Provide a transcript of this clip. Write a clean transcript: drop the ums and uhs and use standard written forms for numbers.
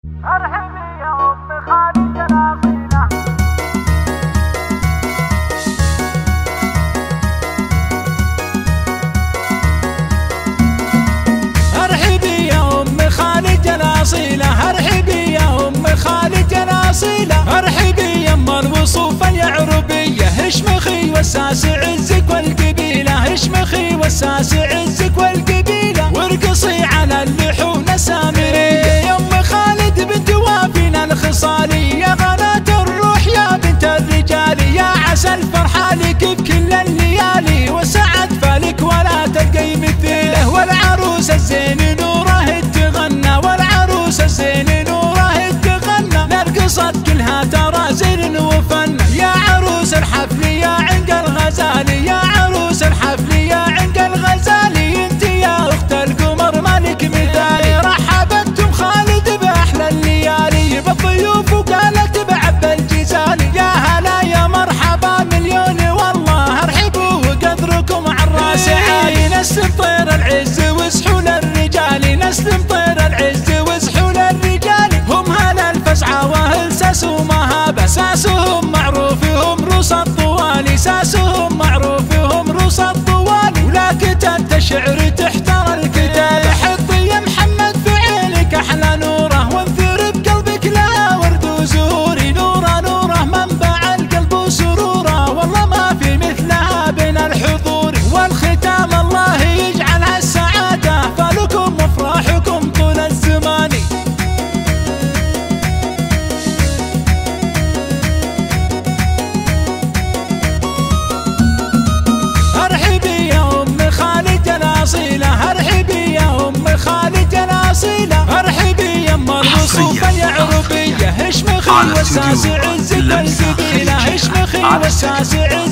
ارحبي يا ام خالد الاصيله. ارحبي يا ام خالد الاصيله، ارحبي يا ام خالد الاصيله، ارحبي يا ام الوصوف اليعربيه، اشمخي وساس عزك والقبيله، اشمخي وساس عزك والقبيله، وارقصي على اللحون السامريه يا ام خالد بنت وافينا الخصالي، يا غلاة الروح يا بنت الرجال، يا عسى الفرحه لك بكل الليالي، وسعد فالك ولا تلقي مثيله، والعروس الزين نوره تغنى، والعروس الزين نوره تغنى، نرقصت كلها ترازل وفن، يا عروس الحفل يا عنق الغزالي، يا عروس الحفل يا عنق الغزالي، انت يا اخت القمر مالك مثالي، رحبتم خالد باحلى الليالي بالضيوف وقالت بعب الجزالي، يا هلا يا مرحبا مليون والله ارحبوا وقدركم عالراس عالي، نسلم طير العز وسحول الرجال، نسلم طير العز وسحول الرجال، هم هلا الفزعه واهل ساس ومهابه، ساسهم معروف هم روس الطوالي، ساسهم معروف هم روس الطوالي، ولا كتبت شعر تحتر الكتاب، حطي يا محمد في عينك احلى نوره، وانثر بقلبك لها ورد وزهوري، نوره نوره منبع القلب وسروره، والله ما في مثلها بين الحضور، والختام الله يجعلها السعاده، فلكم وافراحكم طول الزمان. ارحبي يا ام خالد الاصيله، ارحبي يا ام خالد الاصيله، ارحبي يا ام الوصوف اليعربيه، اشمخي وساس عزك والقبيله، اشمخي وساس عزك